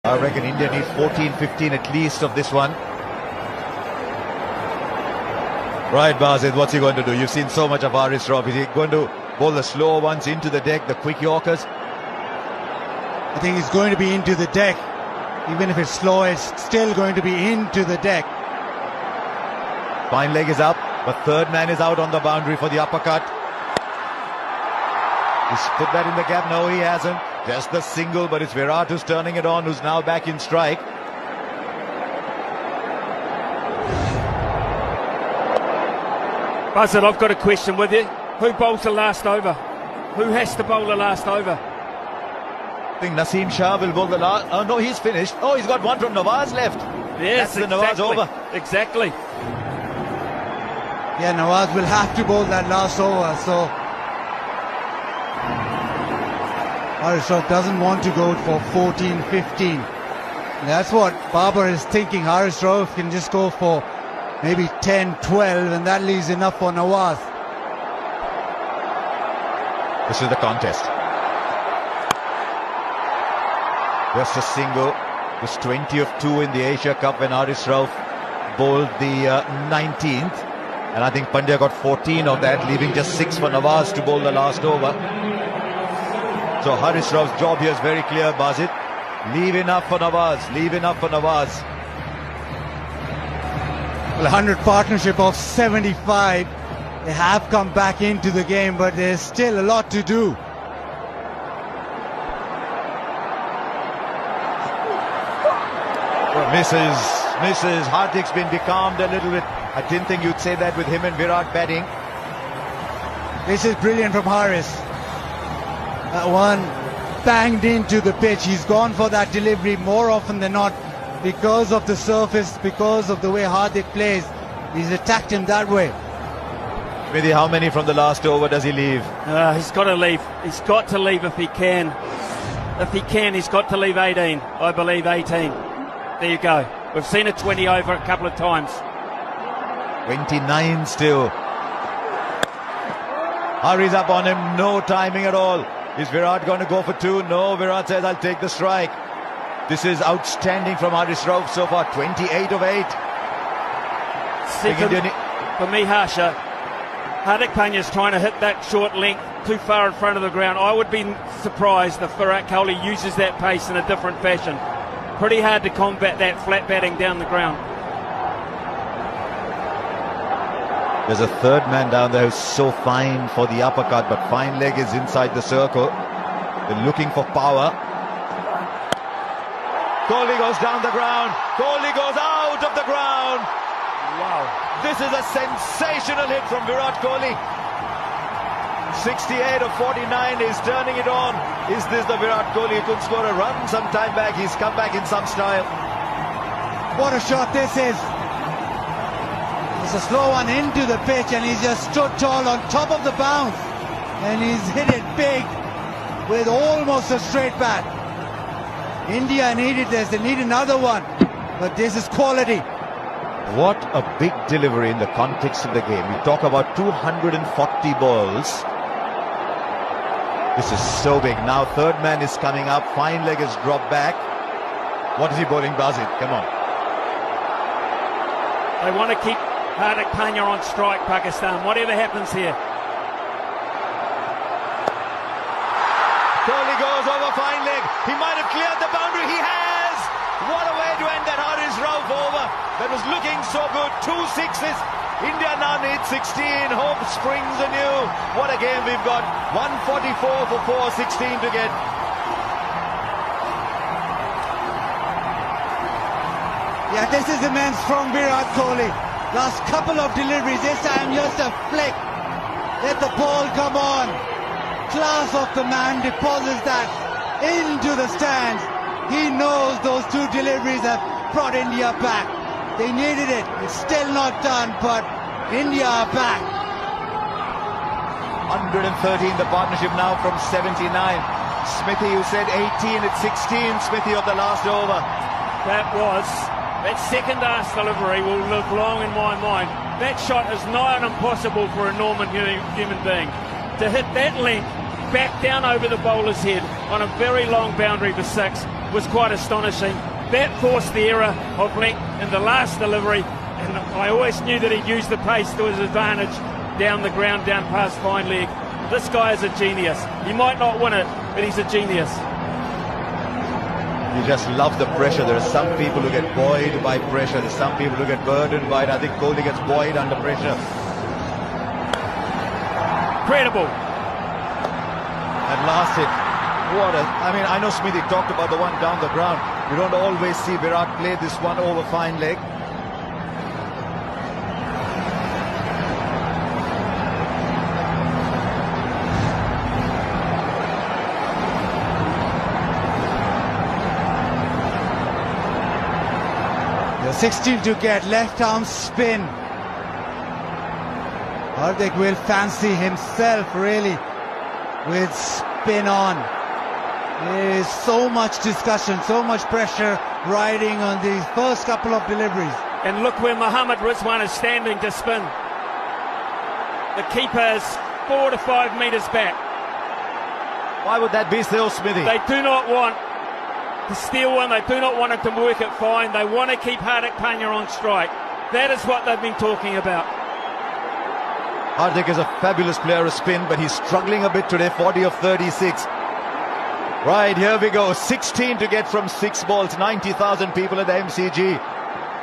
I reckon India needs 14, 15 at least of this one. Right, Basit, what's he going to do? You've seen so much of Haris Rauf. Is he going to bowl the slower ones into the deck, the quick Yorkers? I think he's going to be into the deck. Even if it's slow, it's still going to be into the deck. Fine leg is up, but third man is out on the boundary for the uppercut. He's put that in the gap. No, he hasn't. Just the single, but it's Virat who's turning it on, who's now back in strike. Buzzard, I've got a question with you. Who bowls the last over? Who has to bowl the last over? I think Naseem Shah will bowl the last. Oh no, he's finished. Oh, he's got one from Nawaz left. Yes, that's the Nawaz over. Exactly. Yeah, Nawaz will have to bowl that last over, so Haris Rauf doesn't want to go for 14, 15. That's what Babar is thinking. Haris Rauf can just go for maybe 10, 12, and that leaves enough for Nawaz. This is the contest. Just a single. It was 20 of 2 in the Asia Cup when Haris Rauf bowled the 19th. And I think Pandya got 14 of that, leaving just 6 for Nawaz to bowl the last over. So Haris Rauf's job here is very clear, Basit. Leave enough for Nawaz. Leave enough for Nawaz. Well, 100 partnership of 75. They have come back into the game, but there's still a lot to do. Well, Mrs. Hardik's been becalmed a little bit. I didn't think you'd say that with him and Virat batting. This is brilliant from Haris. That one banged into the pitch. He's gone for that delivery more often than not because of the surface, because of the way Hardik plays. He's attacked him that way. Smithy, how many from the last over does he leave? He's got to leave. He's got to leave if he can. If he can, he's got to leave 18. I believe 18. There you go. We've seen a 20 over a couple of times. 29 still. Hurries up on him. No timing at all. Is Virat going to go for 2? No, Virat says, I'll take the strike. This is outstanding from Haris Rauf so far. 28 of 8. Second, for me, Harsha, Hardik Pandya's trying to hit that short length too far in front of the ground. I would be surprised if Virat Kohli uses that pace in a different fashion. Pretty hard to combat that flat batting down the ground. There's a third man down there who's so fine for the uppercut, but fine leg is inside the circle. They're looking for power. Kohli goes down the ground. Kohli goes out of the ground. Wow. This is a sensational hit from Virat Kohli. 68 of 49 is turning it on. Is this the Virat Kohli who could score a run some time back? He's come back in some style. What a shot this is. It's a slow one into the pitch, and he's just stood tall on top of the bounce. And he's hit it big with almost a straight bat. India needed this. They need another one. But this is quality. What a big delivery in the context of the game. We talk about 240 balls. This is so big. Now third man is coming up. Fine leg has dropped back. What is he bowling, Basit? Come on. They want to keep Hardik Pandya on strike, Pakistan. Whatever happens here. Kohli goes over fine leg. He might have cleared the boundary. He has. What a way to end that Haris Rauf over. That was looking so good. 2 sixes. India now needs 16. Hope springs anew. What a game we've got. 144 for 4, 16 to get. Yeah, this is immense from Virat Kohli. Last couple of deliveries, this time just a flick. Let the ball come on. Class of the man, deposits that into the stands. He knows those 2 deliveries have brought India back. They needed it. It's still not done, but India are back. 113 the partnership now from 79. Smithy, who said 18 at 16, Smithy of the last over. That second ass delivery will live long in my mind. That shot is nigh on impossible for a normal human being. To hit that length back down over the bowler's head on a very long boundary for 6 was quite astonishing. That forced the error of length in the last delivery, and I always knew that he'd use the pace to his advantage down the ground, down past fine leg. This guy is a genius. He might not win it, but he's a genius. You just love the pressure. There are some people who get buoyed by pressure. There's some people who get burdened by it. I think Kohli gets buoyed under pressure. Incredible. At last hit. I know Smithy talked about the one down the ground. You don't always see Virat play this one over fine leg. The 16 to get, left arm spin. Hardik will fancy himself really with spin on. There is so much discussion, so much pressure riding on these first couple of deliveries. And look where Mohammad Rizwan is standing to spin. The keeper is 4 to 5 metres back. Why would that be so, Smithy? They do not want to steal one. They do not want it to work it fine. They want to keep Hardik Pandya on strike. That is what they've been talking about. Hardik is a fabulous player of spin, but he's struggling a bit today. 40 of 36. Right, here we go. 16 to get from 6 balls. 90,000 people at the MCG.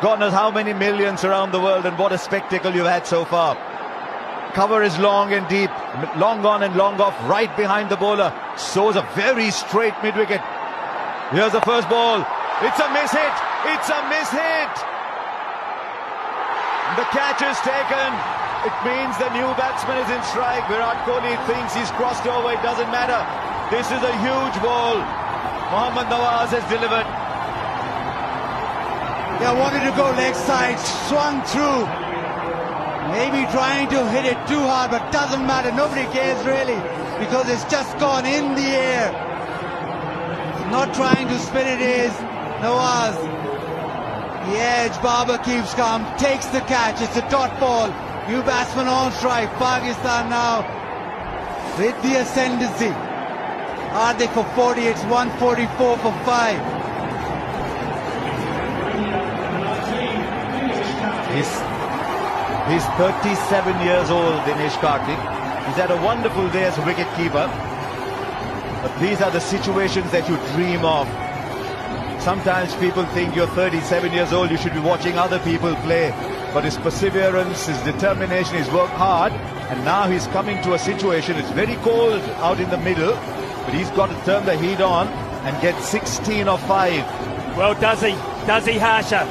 God knows how many millions around the world, and what a spectacle you've had so far. Cover is long and deep. Long on and long off, right behind the bowler. Sows a very straight mid-wicket. Here's the first ball. It's a miss hit. It's a miss hit. The catch is taken. It means the new batsman is in strike. Virat Kohli thinks he's crossed over. It doesn't matter. This is a huge ball. Mohammad Nawaz has delivered. They wanted to go leg side, swung through. Maybe trying to hit it too hard, but doesn't matter. Nobody cares really, because it's just gone in the air. Not trying to spin it is Nawaz. The edge, Babar keeps calm, takes the catch. It's a dot ball. New batsman on strike. Pakistan now with the ascendancy. Hardik for 40, it's 144 for 5. He's 37 years old, Dinesh Karthik. He's had a wonderful day as a wicket-keeper. But these are the situations that you dream of. Sometimes people think you're 37 years old, you should be watching other people play. But his perseverance, his determination, he's worked hard. And now he's coming to a situation, it's very cold out in the middle. But he's got to turn the heat on and get 16 or 5. Well, does he? Does he, Harsha?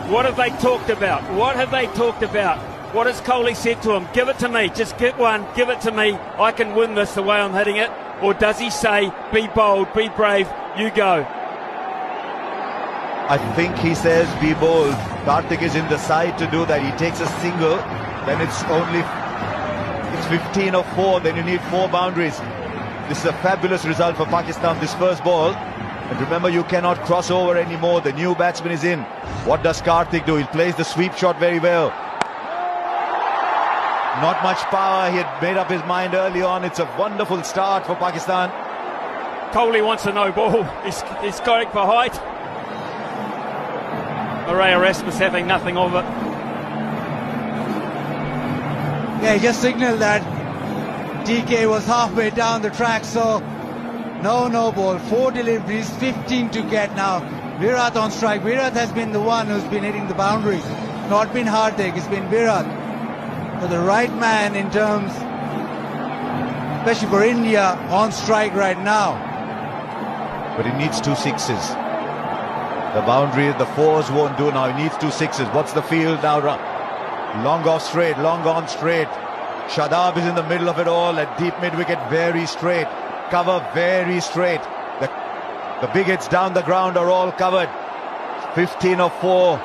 What have they talked about? What have they talked about? What has Kohli said to him? Give it to me. Just get one. Give it to me. I can win this the way I'm hitting it. Or does he say, be bold, be brave, you go? I think he says, be bold. Karthik is in the side to do that. He takes a single. Then it's 15 or 4. Then you need 4 boundaries. This is a fabulous result for Pakistan, this first ball. And remember, you cannot cross over anymore. The new batsman is in. What does Karthik do? He plays the sweep shot very well. Not much power. He had made up his mind early on. It's a wonderful start for Pakistan. Kohli wants a no ball. He's going for height. Marais Erasmus having nothing of it. Yeah, he just signalled that DK was halfway down the track, so no ball. 4 deliveries, 15 to get now. Virat on strike. Virat has been the one who's been hitting the boundaries. Not been Hardik, it's been Virat. So the right man in terms, especially for India, on strike right now. But he needs 2 sixes. The boundary, the 4s won't do now. He needs 2 sixes. What's the field now? Long off straight, long on straight. Shadab is in the middle of it all. At deep mid-wicket, very straight. Cover very straight. The big hits down the ground are all covered. 15 or 4.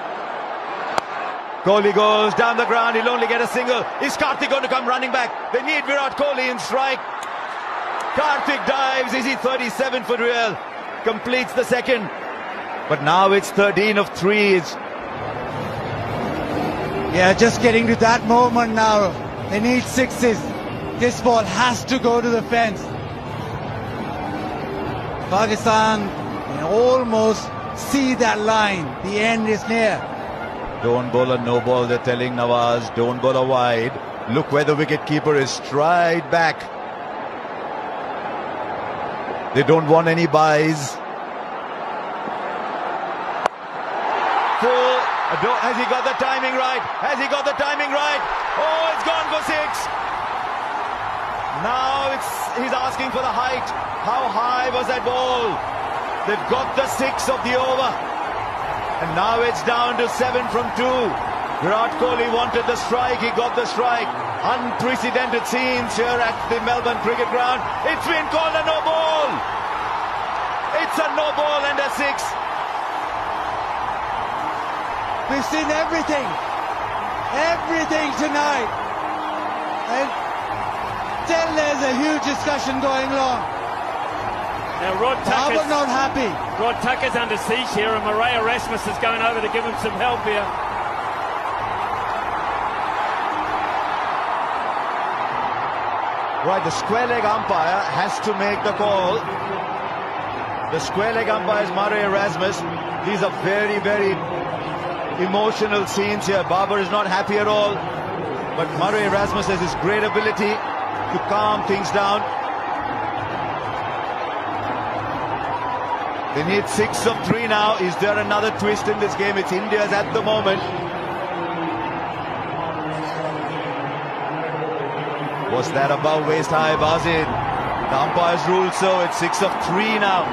Kohli goes down the ground. He'll only get a single. Is Karthik going to come running back? They need Virat Kohli in strike. Karthik dives. Is he 37 for real? Completes the second. But now it's 13 of 3. Yeah, just getting to that moment now. They need 6s. This ball has to go to the fence. Pakistan You almost see that line. The end is near. Don't bowl a no ball, they're telling Nawaz. Don't bowl a wide. Look where the wicketkeeper is, straight back. They don't want any buys. Full. Has he got the timing right? Has he got the timing right? Oh, it's gone for 6. Now he's asking for the height. How high was that ball? They've got the 6 of the over. And now it's down to 7 from 2. Virat Kohli wanted the strike. He got the strike. Unprecedented scenes here at the Melbourne Cricket Ground. It's been called a no ball. It's a no ball and a 6. We've seen everything. Everything tonight. And still there's a huge discussion going on. Now Rod Tucker's not happy. Rod Tucker's under siege here, and Murray Erasmus is going over to give him some help here. Right, the square leg umpire has to make the call. The square leg umpire is Murray Erasmus. These are very, very emotional scenes here. Babar is not happy at all. But Murray Erasmus has his great ability to calm things down. They need 6 of 3 now. Is there another twist in this game? It's India's at the moment. Was that above waist high, Bazid? The umpires ruled so. It's 6 of 3 now.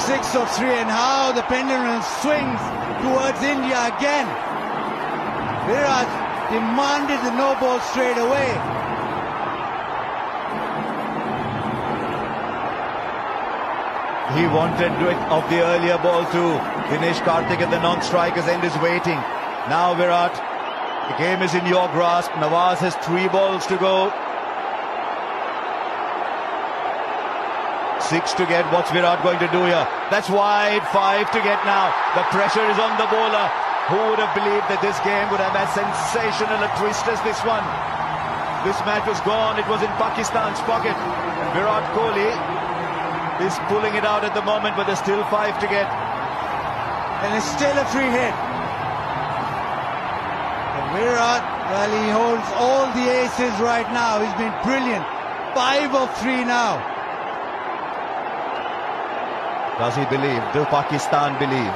6 of 3, and how the pendulum swings towards India again. Virat demanded the no ball straight away. He wanted it of the earlier ball too. Dinesh Karthik at the non-striker's end is waiting. Now Virat, the game is in your grasp. Nawaz has 3 balls to go. 6 to get. What's Virat going to do here? That's wide. 5 to get now. The pressure is on the bowler. Who would have believed that this game would have as sensational a twist as this one? This match was gone. It was in Pakistan's pocket. And Virat Kohli is pulling it out at the moment, but there's still 5 to get. And it's still a free hit. And Virat, well, he holds all the aces right now. He's been brilliant. 5 of 3 now. Does he believe? Do Pakistan believe?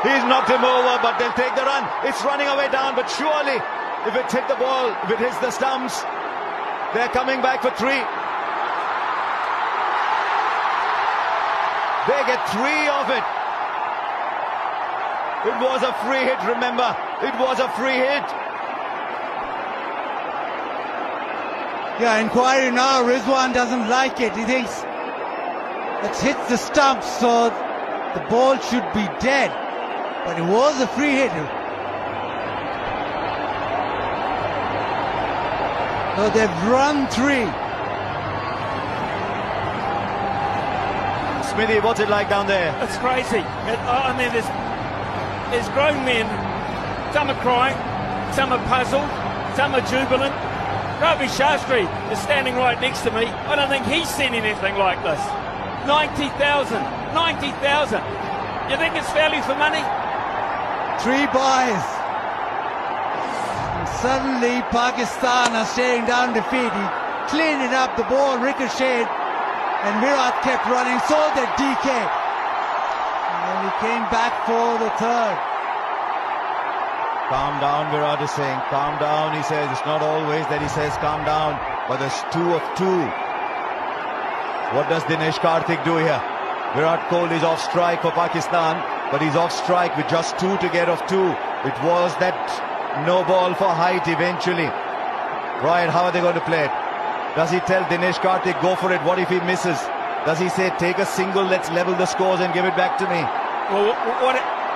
He's knocked him over, but they'll take the run. It's running away down, but surely if it hit the ball, if it hits the stumps, they're coming back for 3. They get 3 of it. It was a free hit, remember. It was a free hit. Yeah, inquiry now. Rizwan doesn't like it. He thinks it hits the stumps, so the ball should be dead. But it was a free hit. So they've run 3. Smithy, what's it like down there? It's crazy. I mean, there's grown men. Some are crying, some are puzzled, some are jubilant. Ravi Shastri is standing right next to me. I don't think he's seen anything like this. 90,000. 90,000. You think it's value for money? 3 buys. And suddenly Pakistan are staring down defeat. He cleaned it up, the ball ricocheted, and Virat kept running, so did DK. And he came back for the 3rd. Calm down, Virat is saying. Calm down, he says. It's not always that he says calm down, but there's 2 of 2. What does Dinesh Karthik do here? Virat Kohli is off strike for Pakistan, but he's off strike with just 2 to get of 2. It was that no ball for height eventually. Right, how are they going to play it? Does he tell Dinesh Karthik, go for it? What if he misses? Does he say, take a single, let's level the scores and give it back to me? Well,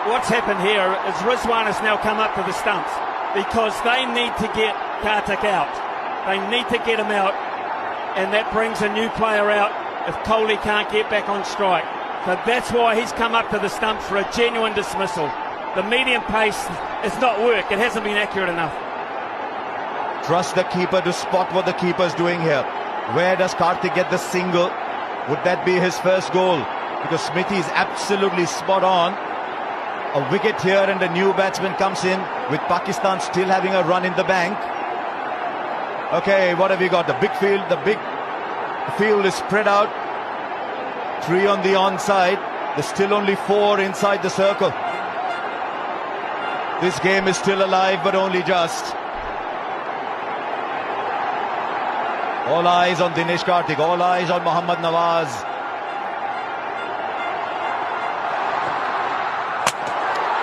what's happened here is Rizwan has now come up to the stumps because they need to get Karthik out. They need to get him out, and that brings a new player out if Kohli can't get back on strike. So that's why he's come up to the stumps for a genuine dismissal. The medium pace has not worked. It hasn't been accurate enough. Trust the keeper to spot what the keeper's doing here. Where does Karthik get the single? Would that be his first goal? because Smithy is absolutely spot on. A wicket here and a new batsman comes in, with Pakistan still having a run in the bank. Okay, what have we got? The big field is spread out. 3 on the onside. There's still only 4 inside the circle. This game is still alive, but only just. All eyes on Dinesh Karthik, all eyes on Mohammad Nawaz.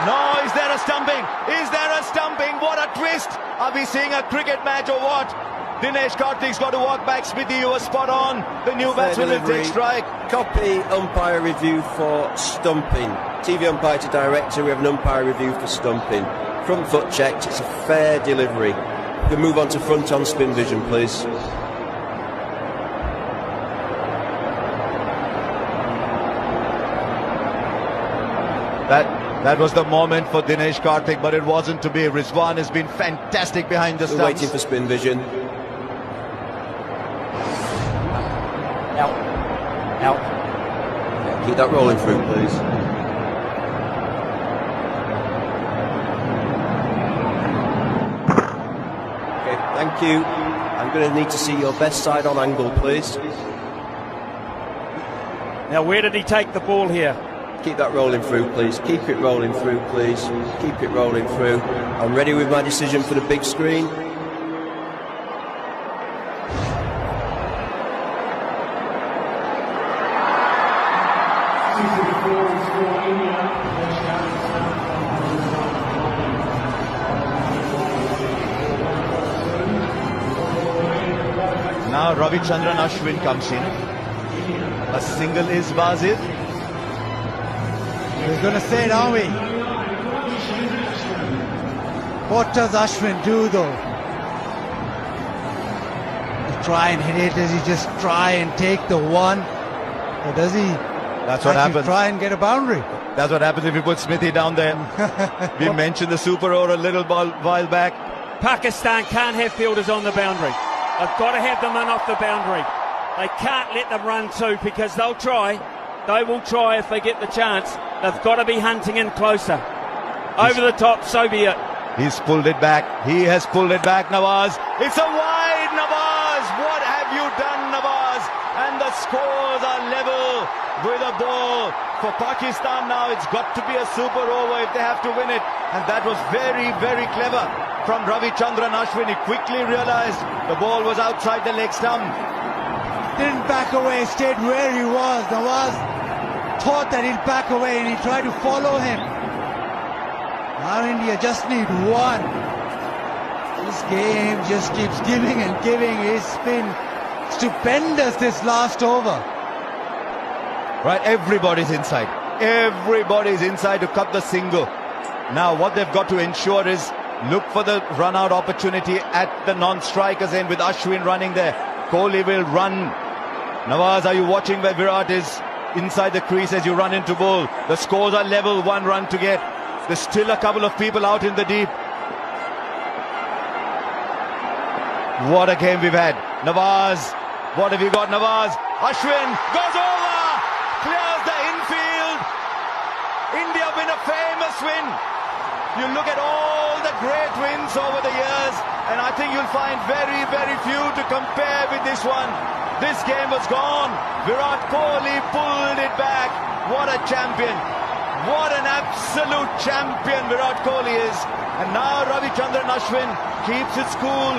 No, is there a stumping? Is there a stumping? What a twist! Are we seeing a cricket match or what? Dinesh Karthik's got to walk back. Smithy, you were spot on. The new batsman will take strike. Copy umpire review for stumping. TV umpire to director, we have an umpire review for stumping. Front foot checked, it's a fair delivery. We can move on to front on spin vision, please. That was the moment for Dinesh Karthik, but it wasn't to be. Rizwan has been fantastic behind the stumps. We're waiting for spin vision. Out. Yeah, keep that rolling through, please. Okay, thank you. I'm going to need to see your best side on angle, please. Now, where did he take the ball here? Keep that rolling through, please. Keep it rolling through, please. Keep it rolling through. I'm ready with my decision for the big screen. Now Ravichandran Ashwin comes in. A single is Bazid. We're going to say it, aren't we? What does Ashwin do, though? To try and hit it, does he just try and take the one? Or does he That's what happens. try and get a boundary? That's what happens if you put Smithy down there. We mentioned the super over a little while back. Pakistan can't have fielders on the boundary. They've got to have them in off the boundary. They can't let them run too, because they'll try. They will try if they get the chance. They've got to be hunting in closer. Over the top, so be it. He's pulled it back. He has pulled it back, Nawaz. It's a wide, Nawaz. What have you done, Nawaz? And the scores are level with a ball. For Pakistan now, it's got to be a super over if they have to win it. And that was very, very clever from Ravichandran Ashwin. He quickly realized the ball was outside the leg stump. Didn't back away, stayed where he was. Nawaz thought that he'd back away and he tried to follow him. Now India just need one. This game just keeps giving and giving. It's been stupendous this last over. Right, everybody's inside. Everybody's inside to cut the single. Now what they've got to ensure is look for the run-out opportunity at the non-strikers end with Ashwin running there. Kohli will run. Nawaz, are you watching where Virat is inside the crease as you run into bowl? The scores are level, 1 run to get. There's still a couple of people out in the deep. What a game we've had. Nawaz, what have you got, Nawaz? Ashwin goes over, clears the infield. India win a famous win. You look at all the great wins over the years, and I think you'll find very, very few to compare with this one. This game was gone. Virat Kohli pulled it back. What a champion. What an absolute champion Virat Kohli is. And now Ravichandran Ashwin keeps it cool.